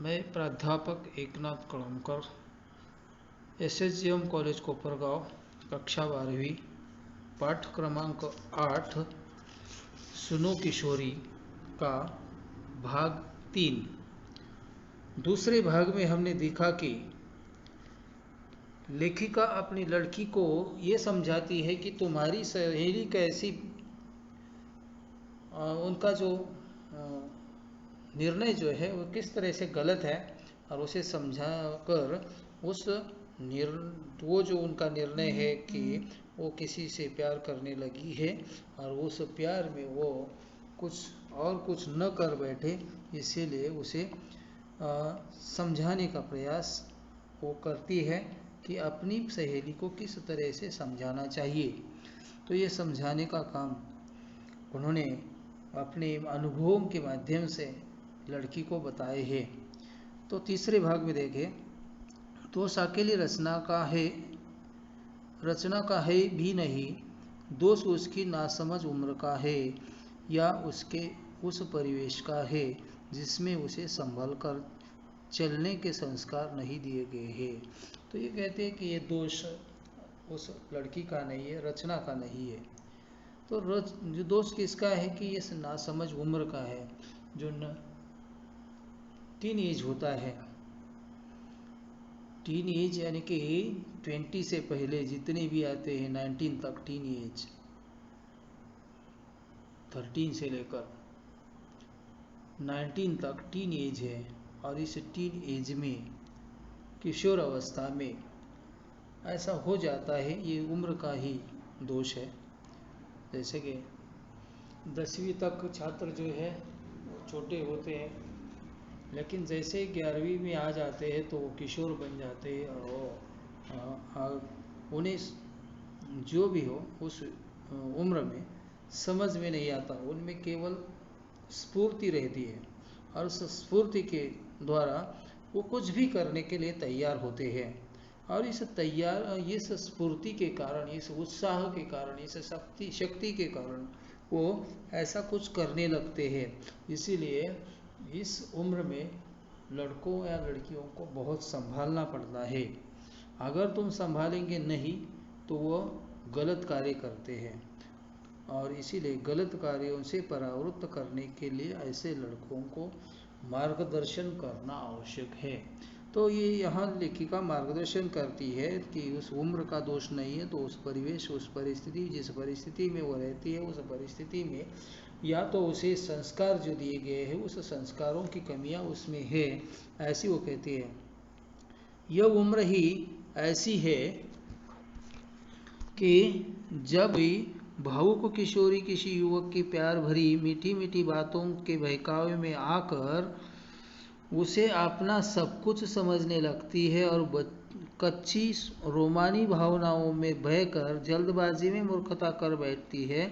मैं प्राध्यापक Eknath कड़मकर, SSGM college Kopargaon, कक्षा 12वीं, पाठ क्रमांक 8, सुनो किशोरी का भाग 3। दूसरे भाग में हमने देखा कि लेखिका अपनी लड़की को ये समझाती है कि तुम्हारी सहेली कैसी, उनका जो निर्णय जो है वो किस तरह से गलत है, और उसे समझा कर उस वो जो उनका निर्णय है कि वो किसी से प्यार करने लगी है और उस प्यार में वो कुछ न कर बैठे, इसीलिए उसे समझाने का प्रयास वो करती है कि अपनी सहेली को किस तरह से समझाना चाहिए। तो ये समझाने का काम उन्होंने अपने अनुभवों के माध्यम से लड़की को बताए हैं। तो तीसरे भाग में देखें, दोष अकेली रचना का है भी नहीं, दोष उसकी नासमझ उम्र का है या उसके उस परिवेश का है जिसमें उसे संभल कर चलने के संस्कार नहीं दिए गए हैं। तो ये कहते हैं कि ये दोष उस लड़की का नहीं है, रचना का नहीं है। तो जो दोष किसका है कि ये नासमझ उम्र का है, जो टीन एज होता है। टीन एज यानी कि 20 से पहले जितने भी आते हैं 19 तक टीन एज, 13 से लेकर 19 तक टीन एज है। और इस टीन एज में, किशोर अवस्था में ऐसा हो जाता है, ये उम्र का ही दोष है। जैसे कि 10वीं तक छात्र जो है वो छोटे होते हैं, लेकिन जैसे 11वीं में आ जाते हैं तो वो किशोर बन जाते हैं और उन्हें जो भी हो उस उम्र में समझ में नहीं आता, उनमें केवल स्फूर्ति रहती है और उस स्फूर्ति के द्वारा वो कुछ भी करने के लिए तैयार होते हैं। और इस स्फूर्ति के कारण, इस उत्साह के कारण, इस शक्ति के कारण वो ऐसा कुछ करने लगते हैं। इसीलिए इस उम्र में लड़कों या लड़कियों को बहुत संभालना पड़ता है। अगर तुम संभालेंगे नहीं तो वो गलत कार्य करते हैं, और इसीलिए गलत कार्यों से परावृत्त करने के लिए ऐसे लड़कों को मार्गदर्शन करना आवश्यक है। तो ये यहाँ लेखिका मार्गदर्शन करती है कि उस उम्र का दोष नहीं है, तो उस परिवेश, उस परिस्थिति, जिस परिस्थिति में वो रहती है, उस परिस्थिति में या तो उसे संस्कार जो दिए गए हैं उस संस्कारों की कमियां उसमें है, ऐसी वो कहती है। यह उम्र ही ऐसी है कि जब भी भावुक किशोरी किसी युवक की प्यार भरी मीठी मीठी बातों के बहकावे में आकर उसे अपना सब कुछ समझने लगती है और कच्ची रोमानी भावनाओं में बहकर जल्दबाजी में मूर्खता कर बैठती है।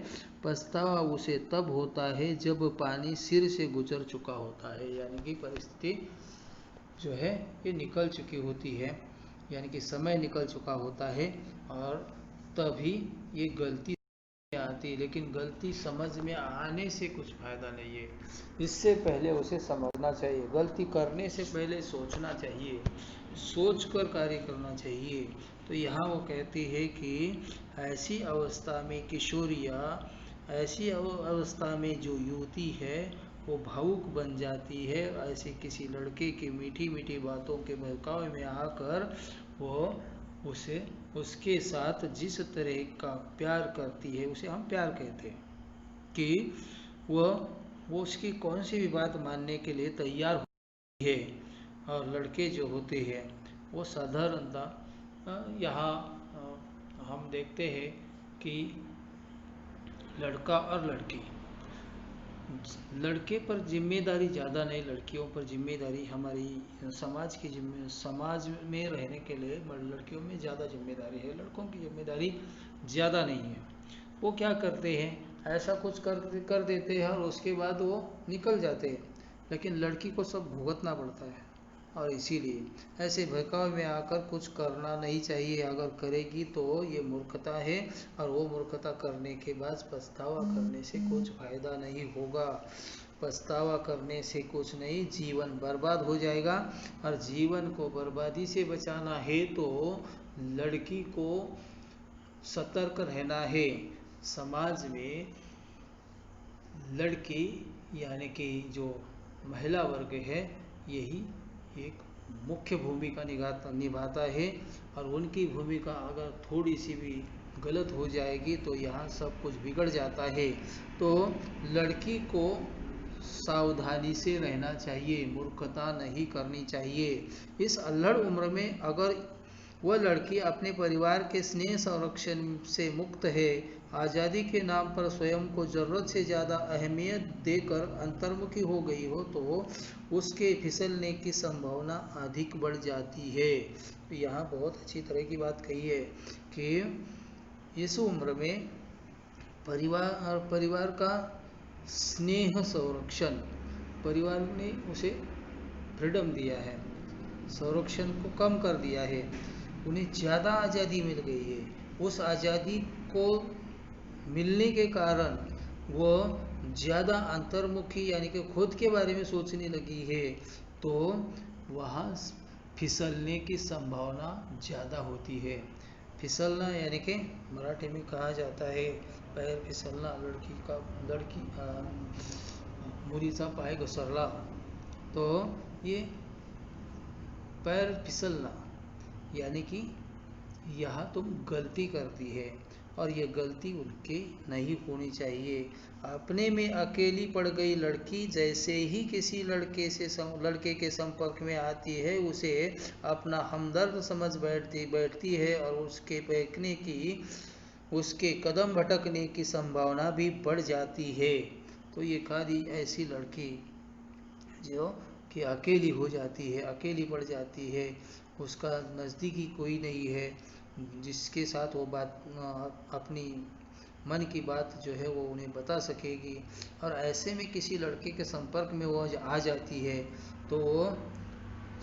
पछतावा उसे तब होता है जब पानी सिर से गुजर चुका होता है, यानी कि परिस्थिति जो है ये निकल चुकी होती है, यानी कि समय निकल चुका होता है, और तभी ये गलती आती है। लेकिन गलती समझ में आने से कुछ फायदा नहीं है, इससे पहले उसे समझना चाहिए। गलती करने से पहले सोचना चाहिए, सोच कर कार्य करना चाहिए। तो यहाँ वो कहती है कि ऐसी अवस्था में किशोरिया, ऐसी अवस्था में जो युवती है वो भावुक बन जाती है, ऐसे किसी लड़के की मीठी मीठी बातों के बहकावे में आकर वो उसके साथ जिस तरह का प्यार करती है, उसे हम प्यार कहते हैं, कि वो उसकी कौन सी भी बात मानने के लिए तैयार होती है। और लड़के जो होते हैं वो साधारणतः यहाँ हम देखते हैं कि लड़का और लड़की, लड़के पर जिम्मेदारी ज़्यादा नहीं, लड़कियों पर जिम्मेदारी, हमारी समाज में रहने के लिए लड़कियों में ज़्यादा जिम्मेदारी है, लड़कों की जिम्मेदारी ज़्यादा नहीं है। वो क्या करते हैं, ऐसा कुछ कर देते हैं और उसके बाद वो निकल जाते हैं, लेकिन लड़की को सब भुगतना पड़ता है। और इसीलिए ऐसे बहकावे में आकर कुछ करना नहीं चाहिए। अगर करेगी तो ये मूर्खता है, और वो मूर्खता करने के बाद पछतावा करने से कुछ फायदा नहीं होगा। पछतावा करने से कुछ नहीं, जीवन बर्बाद हो जाएगा। और जीवन को बर्बादी से बचाना है तो लड़की को सतर्क रहना है। समाज में लड़की यानी कि जो महिला वर्ग है यही एक मुख्य भूमिका निभाता है, और उनकी भूमिका अगर थोड़ी सी भी गलत हो जाएगी तो यहाँ सब कुछ बिगड़ जाता है। तो लड़की को सावधानी से रहना चाहिए, मूर्खता नहीं करनी चाहिए। इस अल्हड़ उम्र में अगर वह लड़की अपने परिवार के स्नेह संरक्षण से मुक्त है, आज़ादी के नाम पर स्वयं को ज़रूरत से ज़्यादा अहमियत देकर अंतर्मुखी हो गई हो तो उसके फिसलने की संभावना अधिक बढ़ जाती है। तो यहाँ बहुत अच्छी तरह की बात कही है कि इस उम्र में परिवार का स्नेह संरक्षण, परिवार ने उसे फ्रीडम दिया है, संरक्षण को कम कर दिया है, उन्हें ज़्यादा आज़ादी मिल गई है। उस आज़ादी को मिलने के कारण वह ज़्यादा अंतर्मुखी यानी कि खुद के बारे में सोचने लगी है, तो वहाँ फिसलने की संभावना ज़्यादा होती है। फिसलना यानी कि मराठी में कहा जाता है पैर फिसलना, लड़की मुलीचा पाय घसरला। तो ये पैर फिसलना यानी कि यहाँ तुम गलती करती है, और ये गलती उनकी नहीं होनी चाहिए। अपने में अकेली पड़ गई लड़की जैसे ही किसी लड़के के संपर्क में आती है उसे अपना हमदर्द समझ बैठती है, और उसके कदम भटकने की संभावना भी बढ़ जाती है। तो ये खाली ऐसी लड़की जो कि अकेली हो जाती है, अकेली पड़ जाती है, उसका नज़दीकी कोई नहीं है जिसके साथ वो बात अपनी मन की बात जो है वो उन्हें बता सकेगी, और ऐसे में किसी लड़के के संपर्क में वो आ जाती है तो वो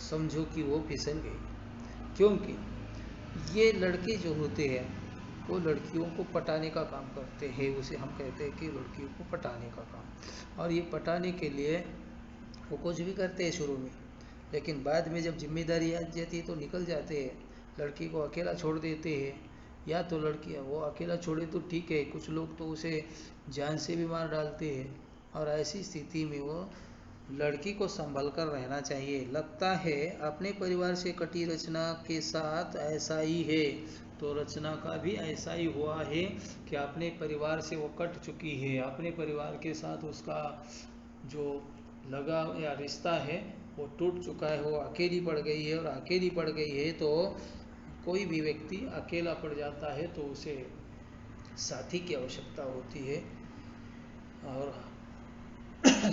समझो कि वो फिसल गई। क्योंकि ये लड़के जो होते हैं वो लड़कियों को पटाने का काम करते हैं, उसे हम कहते हैं कि लड़कियों को पटाने का काम। और ये पटाने के लिए वो कुछ भी करते हैं शुरू में, लेकिन बाद में जब जिम्मेदारी आ जाती है तो निकल जाते हैं, लड़की को अकेला छोड़ देते हैं। या तो लड़की वो अकेला छोड़े तो ठीक है, कुछ लोग तो उसे जान से भी मार डालते हैं, और ऐसी स्थिति में वो लड़की को संभल कर रहना चाहिए। लगता है अपने परिवार से कटी रचना के साथ ऐसा ही है, तो रचना का भी ऐसा ही हुआ है कि अपने परिवार से वो कट चुकी है, अपने परिवार के साथ उसका जो लगाव या रिश्ता है वो टूट चुका है, वो अकेली पड़ गई है। और अकेली पड़ गई है तो कोई भी व्यक्ति अकेला पड़ जाता है तो उसे साथी की आवश्यकता होती है, और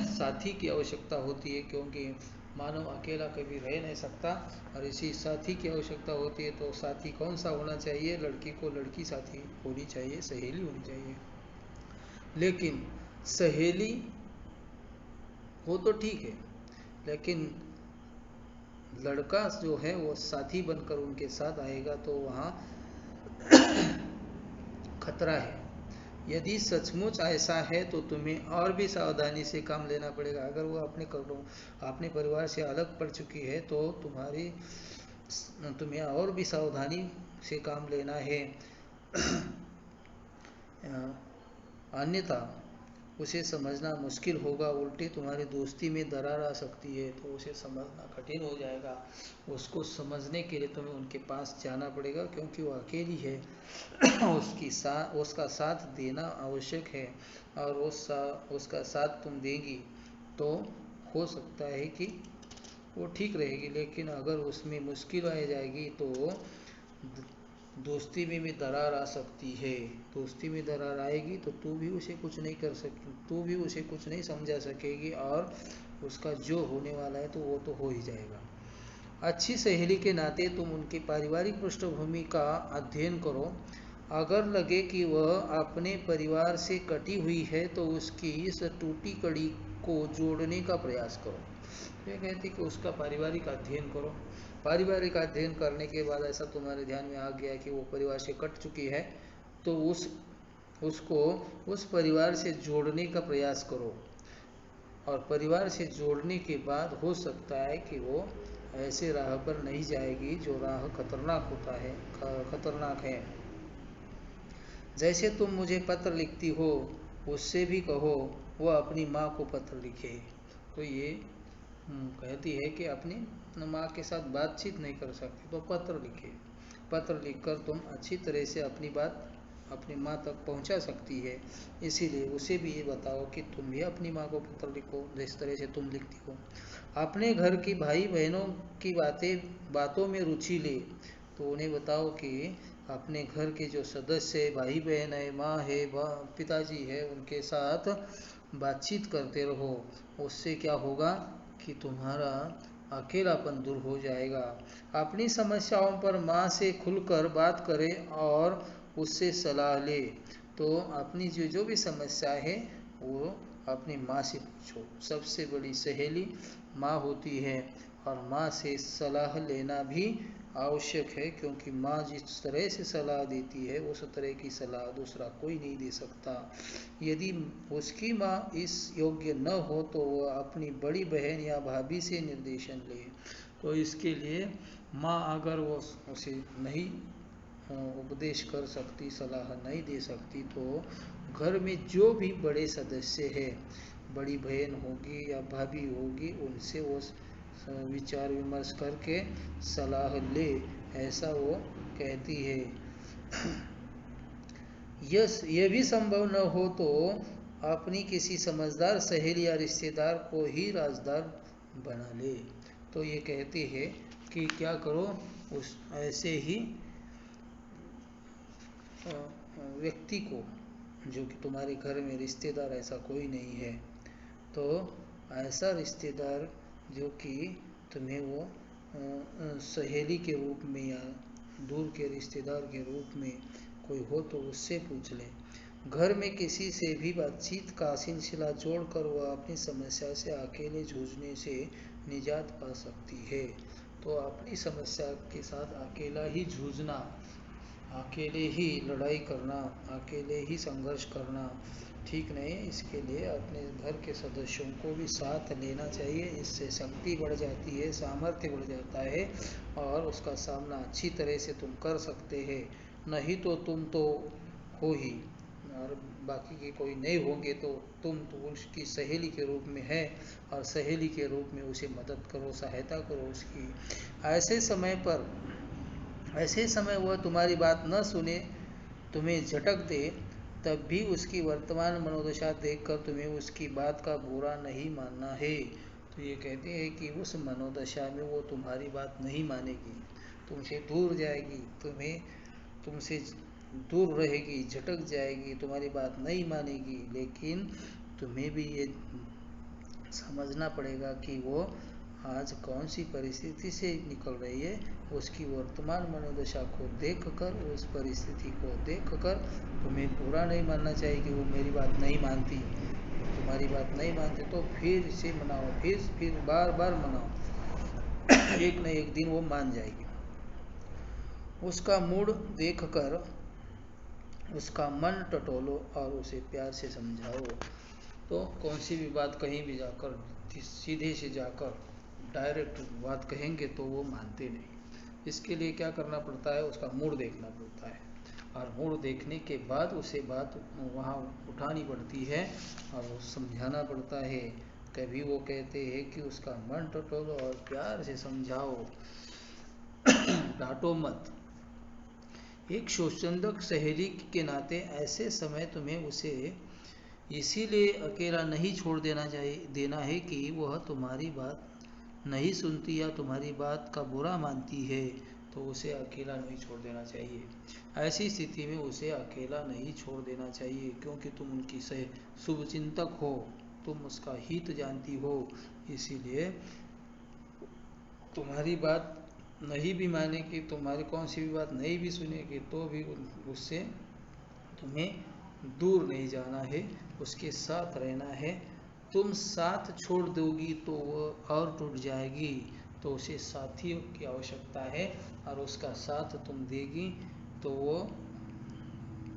साथी की आवश्यकता होती है क्योंकि मानव अकेला कभी रह नहीं सकता, और इसी साथी की आवश्यकता होती है। तो साथी कौन सा होना चाहिए? लड़की को लड़की साथी होनी चाहिए, सहेली होनी चाहिए। लेकिन सहेली हो तो ठीक है, लेकिन लड़का जो है वो साथी बनकर उनके साथ आएगा तो वहाँ खतरा है। यदि सचमुच ऐसा है तो तुम्हें और भी सावधानी से काम लेना पड़ेगा। अगर वो अपने परिवार से अलग पड़ चुकी है तो तुम्हें और भी सावधानी से काम लेना है, अन्यथा उसे समझना मुश्किल होगा, उल्टे तुम्हारी दोस्ती में दरार आ सकती है, तो उसे समझना कठिन हो जाएगा। उसको समझने के लिए तुम्हें उनके पास जाना पड़ेगा क्योंकि वो अकेली है। उसका साथ देना आवश्यक है, और उसका साथ तुम देंगी तो हो सकता है कि वो ठीक रहेगी। लेकिन अगर उसमें मुश्किल आ जाएगी तो दोस्ती में भी दरार आ सकती है। दोस्ती में दरार आएगी तो तू भी उसे कुछ नहीं समझा सकेगी, और उसका जो होने वाला है तो वो तो हो ही जाएगा। अच्छी सहेली के नाते तुम उनकी पारिवारिक पृष्ठभूमि का अध्ययन करो। अगर लगे कि वह अपने परिवार से कटी हुई है तो उसकी इस टूटी कड़ी को जोड़ने का प्रयास करो। ये कहते कि उसका पारिवारिक अध्ययन करो। पारिवारिक अध्ययन करने के बाद ऐसा तुम्हारे ध्यान में आ गया कि वो परिवार से कट चुकी है, तो उसको उस परिवार से जोड़ने का प्रयास करो। और परिवार से जोड़ने के बाद हो सकता है कि वो ऐसे राह पर नहीं जाएगी जो राह खतरनाक होता है, खतरनाक है। जैसे तुम मुझे पत्र लिखती हो, उससे भी कहो वो अपनी माँ को पत्र लिखे। तो ये कहती है कि अपनी माँ के साथ बातचीत नहीं कर सकती तो पत्र लिखे। पत्र लिखकर तुम अच्छी तरह से अपनी बात अपनी माँ तक पहुँचा सकती है। इसीलिए उसे भी ये बताओ कि तुम भी अपनी माँ को पत्र लिखो जिस तरह से तुम लिखती हो। अपने घर की भाई बहनों की बातों में रुचि ले। तो उन्हें बताओ कि अपने घर के जो सदस्य भाई बहन है, माँ है, पिताजी है, उनके साथ बातचीत करते रहो। उससे क्या होगा कि तुम्हारा अकेलापन दूर हो जाएगा। अपनी समस्याओं पर माँ से खुलकर बात करें और उससे सलाह ले। तो अपनी जो भी समस्या है वो अपनी माँ से पूछो। सबसे बड़ी सहेली माँ होती है और माँ से सलाह लेना भी आवश्यक है, क्योंकि माँ जिस तरह से सलाह देती है उस तरह की सलाह दूसरा कोई नहीं दे सकता। यदि उसकी माँ इस योग्य न हो तो वह अपनी बड़ी बहन या भाभी से निर्देशन ले। तो इसके लिए माँ अगर वो उसे नहीं उपदेश कर सकती, सलाह नहीं दे सकती, तो घर में जो भी बड़े सदस्य है, बड़ी बहन होगी या भाभी होगी, उनसे वो विचार विमर्श करके सलाह ले, ऐसा वो कहती है। यह भी संभव न हो तो अपनी किसी समझदार सहेली या रिश्तेदार को ही राजदार बना ले। तो ये कहती है कि क्या करो, उस ऐसे ही व्यक्ति को जो कि तुम्हारे घर में रिश्तेदार ऐसा कोई नहीं है, तो ऐसा रिश्तेदार जो कि तुम्हें वो सहेली के रूप में या दूर के रिश्तेदार के रूप में कोई हो तो उससे पूछ ले। घर में किसी से भी बातचीत का सिलसिला जोड़कर वह अपनी समस्या से अकेले जूझने से निजात पा सकती है। तो अपनी समस्या के साथ अकेला ही जूझना, अकेले ही लड़ाई करना, अकेले ही संघर्ष करना ठीक नहीं है। इसके लिए अपने घर के सदस्यों को भी साथ लेना चाहिए। इससे शक्ति बढ़ जाती है, सामर्थ्य बढ़ जाता है और उसका सामना अच्छी तरह से तुम कर सकते हैं। नहीं तो तुम तो हो ही और बाकी के कोई नहीं होंगे, तो तुम तो उसकी सहेली के रूप में है और सहेली के रूप में उसे मदद करो, सहायता करो उसकी। ऐसे समय वह तुम्हारी बात न सुने, तुम्हें झटक दे, तब भी उसकी वर्तमान मनोदशा देखकर तुम्हें उसकी बात का बुरा नहीं मानना है। तो ये कहते हैं कि उस मनोदशा में वो तुम्हारी बात नहीं मानेगी, तुमसे दूर जाएगी, तुमसे दूर रहेगी, झटक जाएगी, तुम्हारी बात नहीं मानेगी। लेकिन तुम्हें भी ये समझना पड़ेगा कि वो आज कौन सी परिस्थिति से निकल रही है। उसकी वर्तमान मनोदशा को देखकर, उस परिस्थिति को देखकर तुम्हें बुरा नहीं मानना चाहिए कि वो मेरी बात नहीं मानती। तुम्हारी बात नहीं मानते तो फिर से मनाओ, फिर बार बार मनाओ। एक न एक दिन वो मान जाएगी। उसका मूड देखकर उसका मन टटोलो और उसे प्यार से समझाओ। तो कौन सी भी बात कहीं भी जाकर सीधे से जाकर डायरेक्ट बात कहेंगे तो वो मानते नहीं। इसके लिए क्या करना पड़ता है, उसका मूड देखना पड़ता है और मूड देखने के बाद उसे बात वहाँ उठानी पड़ती है और वो समझाना पड़ता है। कभी वो कहते हैं कि उसका मन टटोलो और प्यार से समझाओ, डांटो मत। एक शोषणदक सहेली के नाते ऐसे समय तुम्हें उसे इसीलिए अकेला नहीं छोड़ देना है कि वह तुम्हारी बात नहीं सुनती या तुम्हारी बात का बुरा मानती है, तो उसे अकेला नहीं छोड़ देना चाहिए। ऐसी स्थिति में उसे अकेला नहीं छोड़ देना चाहिए, क्योंकि तुम उनकी शुभचिंतक हो, तुम उसका हित जानती हो। इसीलिए तुम्हारी बात नहीं भी मानेगी, तुम्हारी कौन सी भी बात नहीं भी सुनेगी, तो भी उससे तुम्हें दूर नहीं जाना है, उसके साथ रहना है। तुम साथ छोड़ दोगी तो वह और टूट जाएगी। तो उसे साथियों की आवश्यकता है और उसका साथ तुम देगी तो वो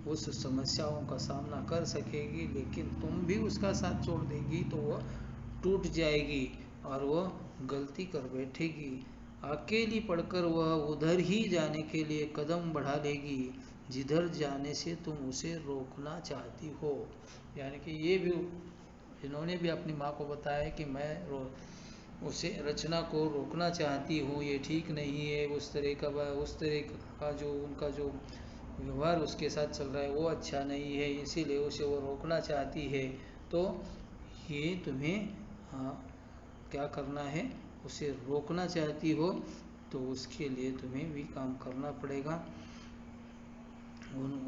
उस समस्याओं का सामना कर सकेगी। लेकिन तुम भी उसका साथ छोड़ देगी तो वह टूट जाएगी और वह गलती कर बैठेगी। अकेली पढ़कर वह उधर ही जाने के लिए कदम बढ़ा लेगी जिधर जाने से तुम उसे रोकना चाहती हो। यानी कि ये भी इन्होंने भी अपनी माँ को बताया कि मैं उसे रचना को रोकना चाहती हूँ, ये ठीक नहीं है, उस तरह का जो उनका जो व्यवहार उसके साथ चल रहा है वो अच्छा नहीं है, इसीलिए उसे वो रोकना चाहती है। तो ये तुम्हें क्या करना है, उसे रोकना चाहती हो तो उसके लिए तुम्हें भी काम करना पड़ेगा।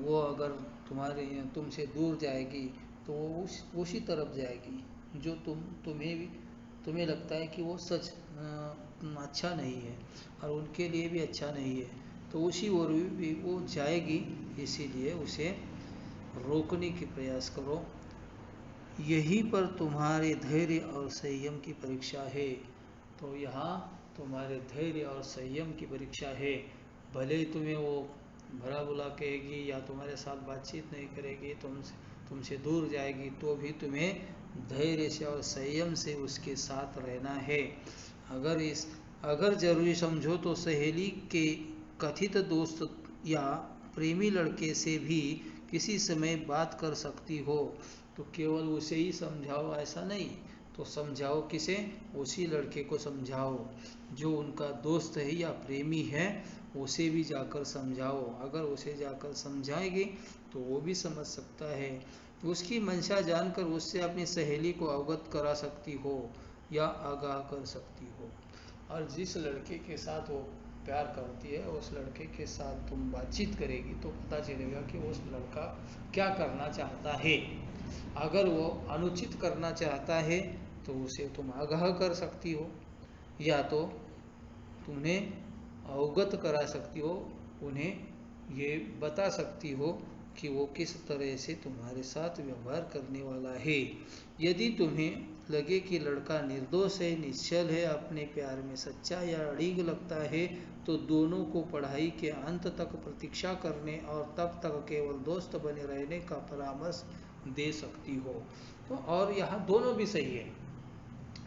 वो अगर तुमसे दूर जाएगी तो वो उसी तरफ जाएगी जो तुम्हें लगता है कि वो सच अच्छा नहीं है और उनके लिए भी अच्छा नहीं है, तो उसी ओर भी वो जाएगी। इसीलिए उसे रोकने की प्रयास करो। यहीं पर तुम्हारे धैर्य और संयम की परीक्षा है। तो यहाँ तुम्हारे धैर्य और संयम की परीक्षा है। भले ही तुम्हें वो भला बुला कहेगी या तुम्हारे साथ बातचीत नहीं करेगी, तुमसे दूर जाएगी, तो भी तुम्हें धैर्य से और संयम से उसके साथ रहना है। अगर जरूरी समझो तो सहेली के कथित दोस्त या प्रेमी लड़के से भी किसी समय बात कर सकती हो। तो केवल उसे ही समझाओ ऐसा नहीं, तो समझाओ किसे, उसी लड़के को समझाओ जो उनका दोस्त है या प्रेमी है, उसे भी जाकर समझाओ। अगर उसे जाकर समझाएगी तो वो भी समझ सकता है। उसकी मंशा जानकर उससे अपनी सहेली को अवगत करा सकती हो या आगाह कर सकती हो। और जिस लड़के के साथ वो प्यार करती है उस लड़के के साथ तुम बातचीत करेगी तो पता चलेगा कि उस लड़का क्या करना चाहता है। अगर वो अनुचित करना चाहता है तो उसे तुम आगाह कर सकती हो या तो तुम्हें अवगत करा सकती हो, उन्हें ये बता सकती हो कि वो किस तरह से तुम्हारे साथ व्यवहार करने वाला है। यदि तुम्हें लगे कि लड़का निर्दोष है, निश्चल है, अपने प्यार में सच्चा या अड़िग लगता है, तो दोनों को पढ़ाई के अंत तक प्रतीक्षा करने और तब तक केवल दोस्त बने रहने का परामर्श दे सकती हो। तो और यहाँ दोनों भी सही है,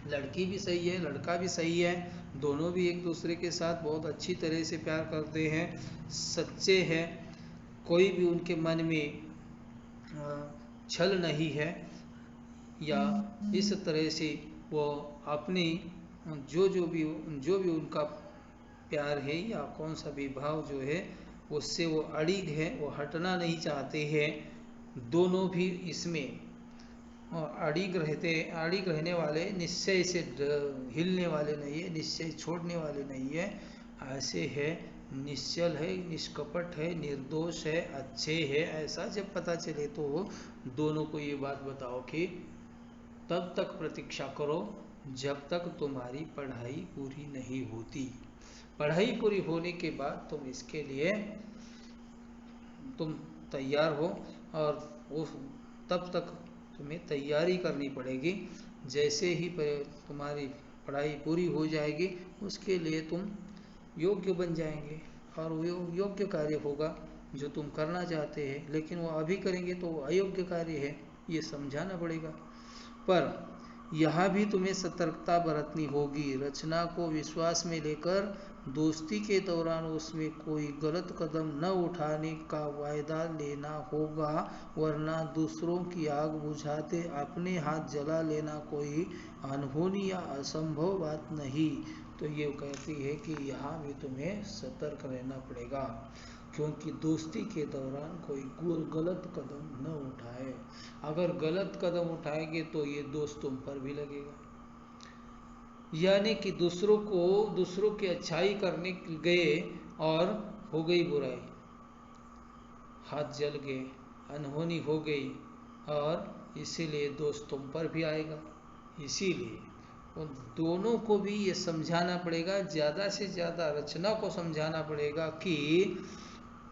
लड़की भी सही है, लड़का भी सही है, दोनों भी एक दूसरे के साथ बहुत अच्छी तरह से प्यार करते हैं, सच्चे हैं, कोई भी उनके मन में छल नहीं है या इस तरह से वो अपनी जो भी उनका प्यार है या कौन सा भी भाव जो है उससे वो अड़िग है, वो हटना नहीं चाहते हैं। दोनों भी इसमें अड़िग रहने वाले, निश्चय से हिलने वाले नहीं है, निश्चय छोड़ने वाले नहीं है, ऐसे है, निश्चल है, निष्कपट है, निर्दोष है, अच्छे है। ऐसा जब पता चले तो दोनों को ये बात बताओ कि तब तक प्रतीक्षा करो जब तक तुम्हारी पढ़ाई पूरी नहीं होती। पढ़ाई पूरी होने के बाद तुम इसके लिए तुम तैयार हो और वो तब तक तुम्हें तैयारी करनी पड़ेगी। जैसे ही तुम्हारी पढ़ाई पूरी हो जाएगी उसके लिए तुम योग्य बन जाएंगे और वो योग्य कार्य होगा जो तुम करना चाहते हैं, लेकिन वो अभी करेंगे तो वो अयोग्य कार्य है, ये समझाना पड़ेगा। पर यहाँ भी तुम्हें सतर्कता बरतनी होगी। रचना को विश्वास में लेकर दोस्ती के दौरान उसमें कोई गलत कदम न उठाने का वायदा लेना होगा, वरना दूसरों की आग बुझाते अपने हाथ जला लेना कोई अनहोनी या असंभव बात नहीं। तो ये कहती है कि यहाँ भी तुम्हें सतर्क रहना पड़ेगा, क्योंकि दोस्ती के दौरान कोई गलत कदम न उठाए। अगर गलत कदम उठाएंगे तो ये दोस्त तुम पर भी लगेगा। यानी कि दूसरों की अच्छाई करने गए और हो गई बुराई, हाथ जल गए, अनहोनी हो गई और इसीलिए दोस्त तुम पर भी आएगा। इसीलिए उन दोनों को भी ये समझाना पड़ेगा, ज़्यादा से ज़्यादा रचना को समझाना पड़ेगा कि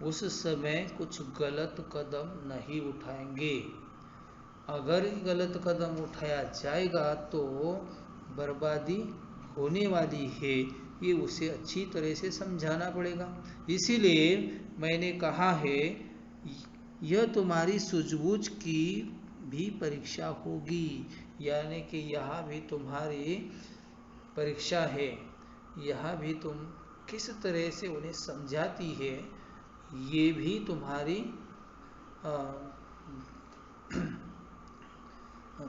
उस समय कुछ गलत कदम नहीं उठाएंगे। अगर गलत कदम उठाया जाएगा तो बर्बादी होने वाली है, ये उसे अच्छी तरह से समझाना पड़ेगा। इसीलिए मैंने कहा है यह तुम्हारी सूझबूझ की भी परीक्षा होगी। यानी कि यहाँ भी तुम्हारी परीक्षा है, यहाँ भी तुम किस तरह से उन्हें समझाती है, ये भी तुम्हारी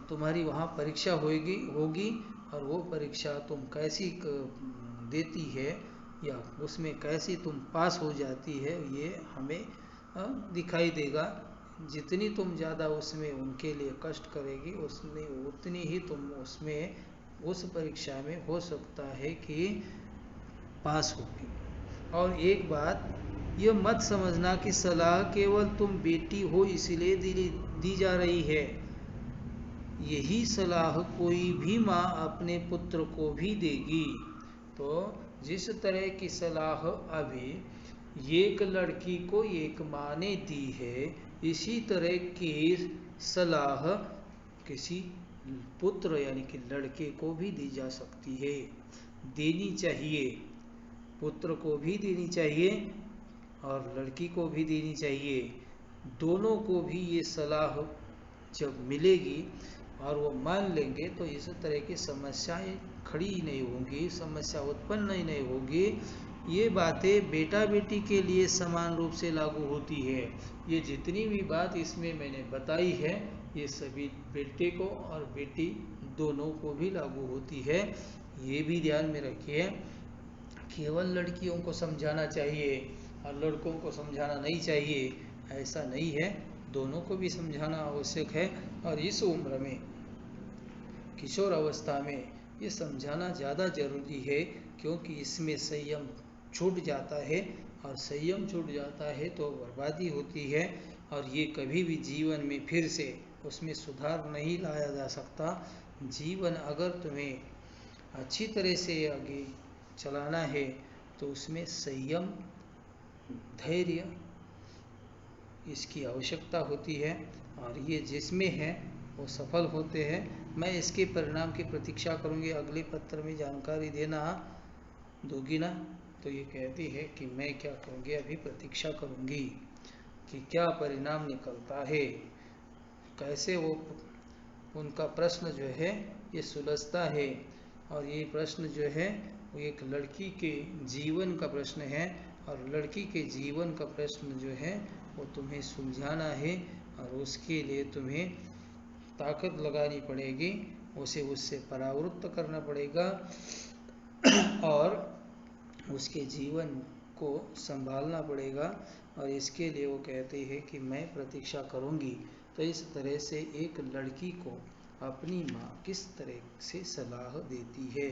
तुम्हारी वहाँ परीक्षा होगी और वो परीक्षा तुम कैसी देती है या उसमें कैसी तुम पास हो जाती है, ये हमें दिखाई देगा। जितनी तुम ज़्यादा उसमें उनके लिए कष्ट करेगी, उसमें उतनी ही तुम उसमें उस परीक्षा में हो सकता है कि पास होगी। और एक बात ये मत समझना कि सलाह केवल तुम बेटी हो इसलिए दी जा रही है। यही सलाह कोई भी माँ अपने पुत्र को भी देगी। तो जिस तरह की सलाह अभी एक लड़की को एक माँ ने दी है, इसी तरह की सलाह किसी पुत्र यानी कि लड़के को भी दी जा सकती है, देनी चाहिए। पुत्र को भी देनी चाहिए और लड़की को भी देनी चाहिए। दोनों को भी ये सलाह जब मिलेगी और वो मान लेंगे तो इस तरह की समस्याएं खड़ी ही नहीं होंगी, समस्या उत्पन्न ही नहीं होगी। ये बातें बेटा बेटी के लिए समान रूप से लागू होती है। ये जितनी भी बात इसमें मैंने बताई है, ये सभी बेटे को और बेटी दोनों को भी लागू होती है। ये भी ध्यान में रखिए, केवल लड़कियों को समझाना चाहिए और लड़कों को समझाना नहीं चाहिए, ऐसा नहीं है। दोनों को भी समझाना आवश्यक है। और इस उम्र में, किशोर अवस्था में, ये समझाना ज़्यादा जरूरी है, क्योंकि इसमें संयम छूट जाता है और संयम छूट जाता है तो बर्बादी होती है और ये कभी भी जीवन में फिर से उसमें सुधार नहीं लाया जा सकता। जीवन अगर तुम्हें अच्छी तरह से आगे चलाना है तो उसमें संयम, धैर्य, इसकी आवश्यकता होती है और ये जिसमें है वो सफल होते हैं। मैं इसके परिणाम की प्रतीक्षा करूंगी। अगले पत्र में जानकारी दोगी ना? तो ये कहती है कि मैं क्या करूंगी, अभी प्रतीक्षा करूंगी कि क्या परिणाम निकलता है, कैसे वो उनका प्रश्न जो है ये सुलझता है। और ये प्रश्न जो है वो एक लड़की के जीवन का प्रश्न है और लड़की के जीवन का प्रश्न जो है वो तुम्हें सुलझाना है और उसके लिए तुम्हें ताकत लगानी पड़ेगी, उसे उससे परावृत्त करना पड़ेगा और उसके जीवन को संभालना पड़ेगा। और इसके लिए वो कहते हैं कि मैं प्रतीक्षा करूंगी। तो इस तरह से एक लड़की को अपनी माँ किस तरह से सलाह देती है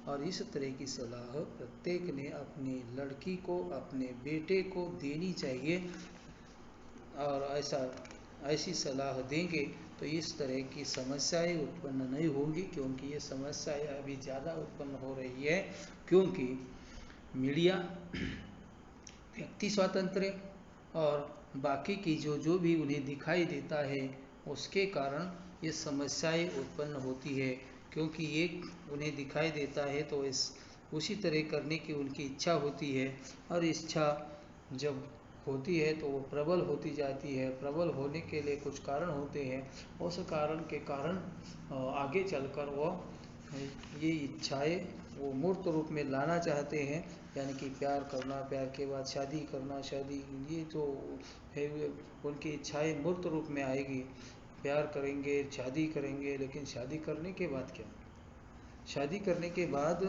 और इस तरह की सलाह प्रत्येक ने अपनी लड़की को, अपने बेटे को देनी चाहिए। और ऐसी सलाह देंगे तो इस तरह की समस्याएं उत्पन्न नहीं होंगी, क्योंकि ये समस्याएं अभी ज़्यादा उत्पन्न हो रही है, क्योंकि मीडिया, व्यक्ति स्वातंत्र्य और बाकी की जो भी उन्हें दिखाई देता है उसके कारण ये समस्याएं उत्पन्न होती है। क्योंकि एक उन्हें दिखाई देता है तो उसी तरह करने की उनकी इच्छा होती है और इच्छा जब होती है तो वो प्रबल होती जाती है। प्रबल होने के लिए कुछ कारण होते हैं, उस कारण के कारण आगे चलकर वो ये इच्छाएं वो मूर्त रूप में लाना चाहते हैं, यानी कि प्यार करना, प्यार के बाद शादी करना, शादी, ये जो है उनकी इच्छाएं मूर्त रूप में आएगी। प्यार करेंगे, शादी करेंगे, लेकिन शादी करने के बाद क्या? शादी करने के बाद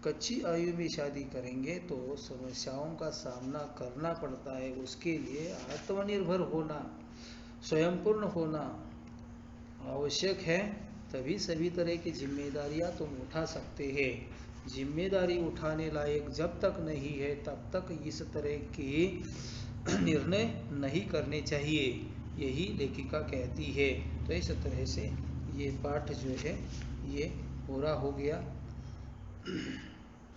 कच्ची आयु में शादी करेंगे तो समस्याओं का सामना करना पड़ता है। उसके लिए आत्मनिर्भर होना, स्वयंपूर्ण होना आवश्यक है, तभी सभी तरह की जिम्मेदारियां तुम उठा सकते हैं। जिम्मेदारी उठाने लायक जब तक नहीं है तब तक इस तरह के निर्णय नहीं करने चाहिए, यही लेखिका कहती है। तो इस तरह से ये पाठ जो है ये पूरा हो गया।